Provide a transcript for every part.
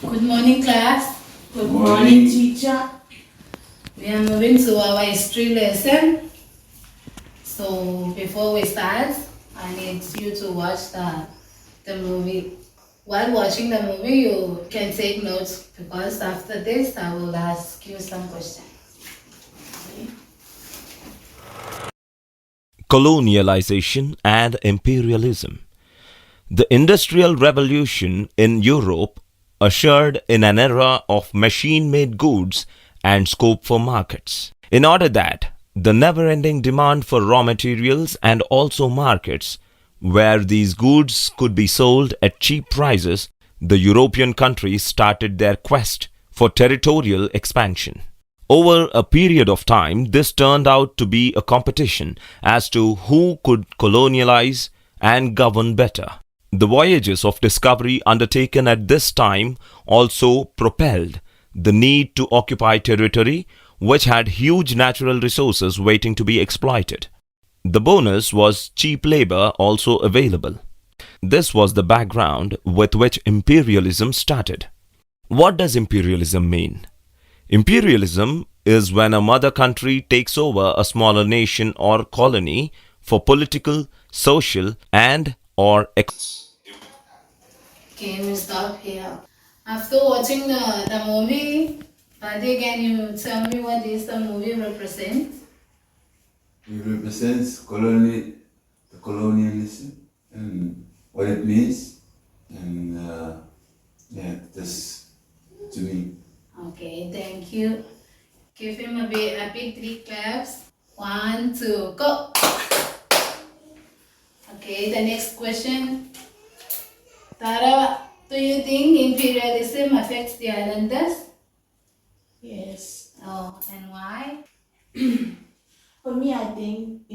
Good morning, class. Good morning, teacher. We are moving to our history lesson. So before we start, I need you to watch the movie. While watching the movie, you can take notes because after this, I will ask you some questions. Colonialization and imperialism. The Industrial Revolution in Europe ushered in an era of machine-made goods and scope for markets. In order that the never-ending demand for raw materials and also markets where these goods could be sold at cheap prices, the European countries started their quest for territorial expansion. Over a period of time, this turned out to be a competition as to who could colonialize and govern better. The voyages of discovery undertaken at this time also propelled the need to occupy territory which had huge natural resources waiting to be exploited. The bonus was cheap labor also available. This was the background with which imperialism started. What does imperialism mean? Imperialism is when a mother country takes over a smaller nation or colony for political, social, and or Okay, we'll stop here. After watching the movie, Paddy, can you tell me what is the movie represents? It represents colonialism and what it means, and that's to me. Okay, thank you. Give him a big 3 claps. 1, 2, go. Okay, the next question. Tara, do you think imperialism affects the islanders? Yes. Oh, and why? For me, I think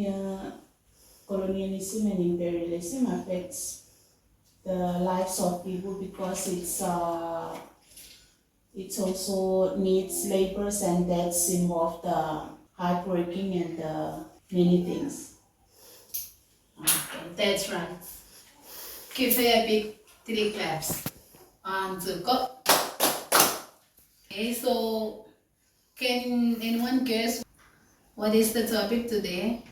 colonialism and imperialism affects the lives of people because it also needs labors and that's involved the heartbreaking and many things. Okay, that's right. Give her a big 3 claps. 1, 2, go. Okay, so can anyone guess what is the topic today?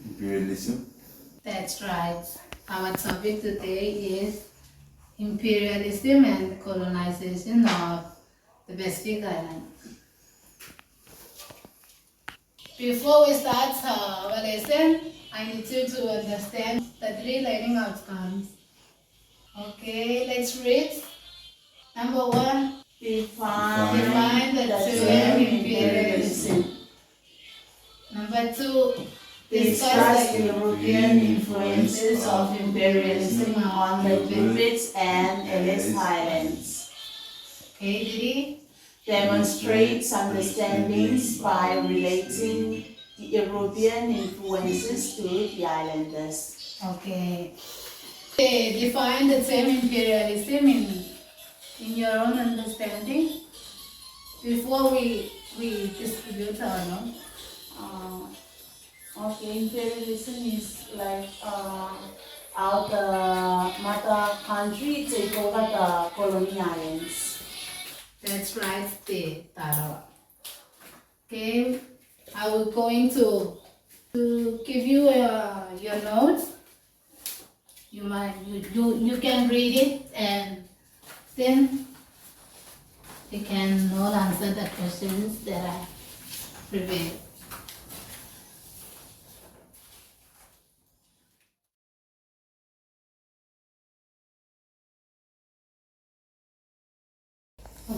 Imperialism. That's right. Our topic today is imperialism and colonization of the Pacific Island. Before we start our lesson, I need you to understand the 3 learning outcomes. Okay, let's read. Number 1, define the term imperialism. Number 2, Discuss the European influences of imperialism on the benefits and Ellis Islands. Okay, Didi. Demonstrates understandings by relating the European influences to the islanders. Okay. Define the term imperialism in your own understanding before we distribute our notes. Okay, imperialism is like how the mother country take over the colony islands. That's right, Tarawa. Okay, I will going to give you your notes. You can read it and then you can all answer the questions that I prepared.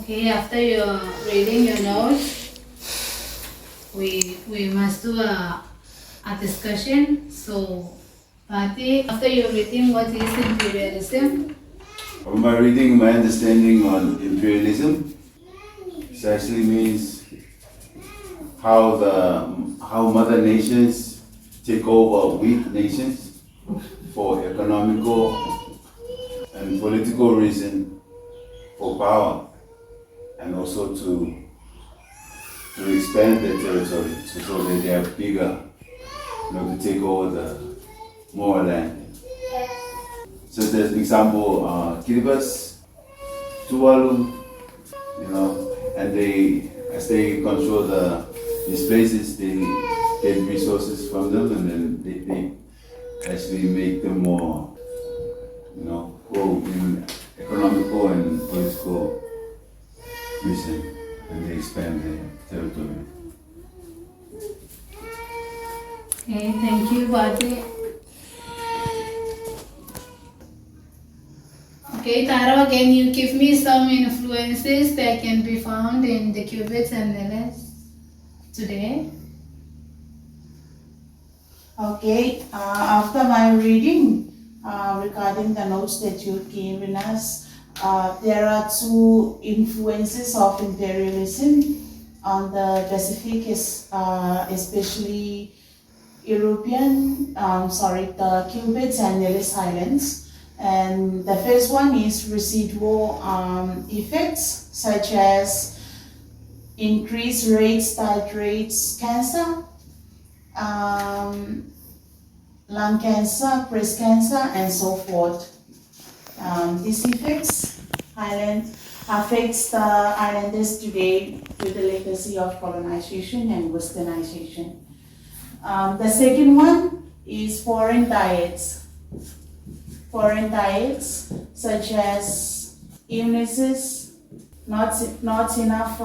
Okay, after you're reading your notes, we must do a discussion. So, Pati, after you're reading what is imperialism? From my reading, my understanding on imperialism, it actually means how mother nations take over weak nations for economical and political reason, for power, and also to expand their territory so that they are bigger, to take over the more land. So there's an example, Kiribati Tuvalu, you know, and as they control these places, they get resources from them, and then they actually make them more, you know, grow in economical and political reason, and they expand their territory. Okay, thank you, Bhati. Okay, Tara, can you give me some influences that can be found in the qubits and NLS today? Okay, after my reading regarding the notes that you've given us, there are two influences of imperialism on the Pacific, especially the Cubits and Ellis Islands. And the first one is residual effects, such as increased rates that rates cancer, lung cancer, breast cancer, and so forth. These effects affects the islanders today with the legacy of colonization and westernization. The second one is foreign diets. Foreign diets such as illnesses, not enough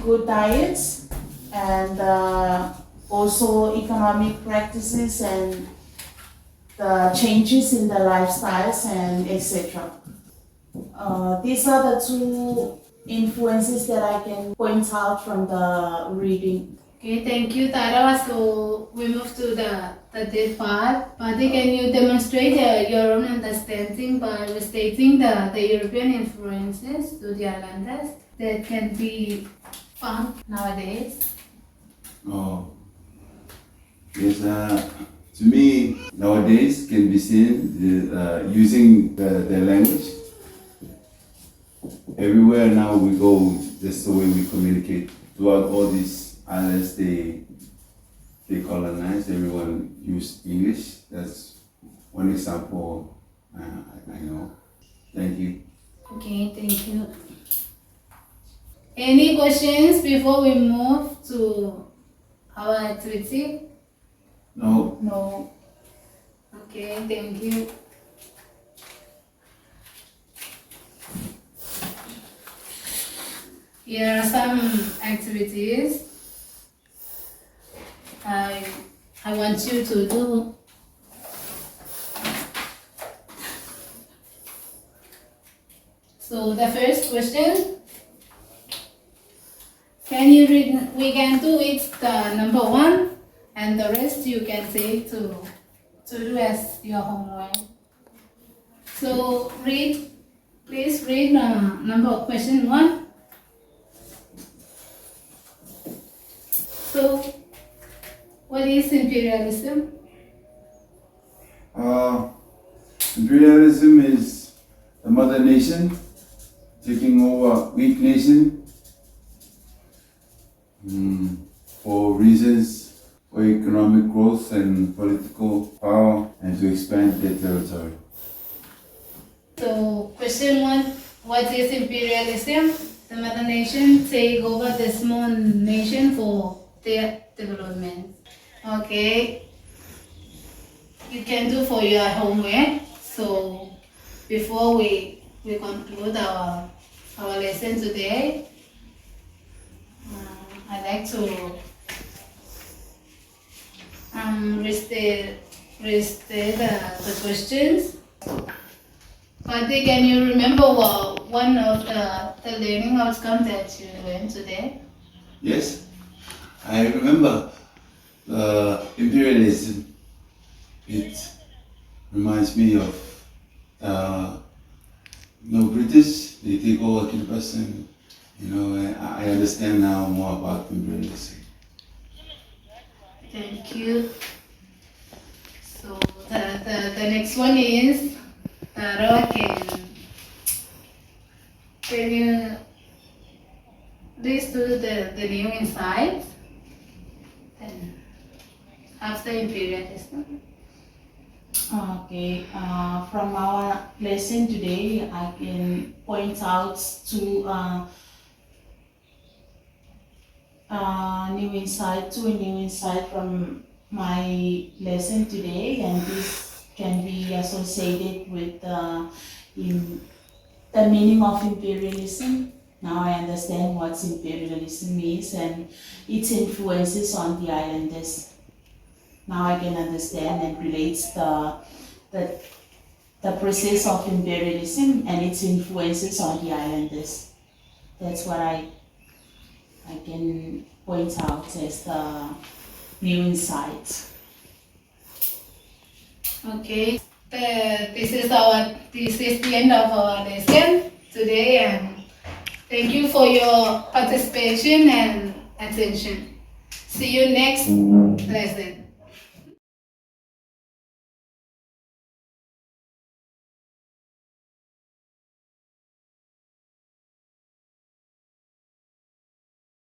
good diets, and also economic practices and the changes in the lifestyles and etc. These are the two influences that I can point out from the reading. Okay, thank you, Tara. So we move to the third part. Bhati, can you demonstrate your own understanding by restating the European influences to the islanders that can be found nowadays? Oh, yes. To me, nowadays can be seen using the language. Everywhere now we go, that's the way we communicate. Throughout all these islands, they colonized. Everyone used English. That's one example I know. Thank you. Okay, thank you. Any questions before we move to our activity? No. No. Okay, thank you. Here are some activities I want you to do. So the first question, can you read? We can do it the number one, and the rest you can say to do as your homework. So please read number question one. So, what is imperialism? Imperialism is the mother nation taking over weak nation for reasons for economic growth and political power and to expand their territory. So, question one, what is imperialism? The mother nation take over the small nation for their development. Okay, you can do for your homework. So before we conclude our lesson today, I'd like to restate the questions. Bhati, can you remember one of the learning outcomes that you learned today? Yes, I remember imperialism. It reminds me of British. They take over campus, and I understand now more about imperialism. Thank you. So the next one is Tara, can you please do the new insights and after imperialism? Okay, from our lesson today, I can point out two two new insight from my lesson today, and this can be associated with the meaning of imperialism. Now I understand what imperialism is and its influences on the islanders. Now I can understand and relate the process of imperialism and its influences on the islanders. That's what I can point out as the new insight. Okay. This is the end of our lesson today, and thank you for your participation and attention. See you next lesson.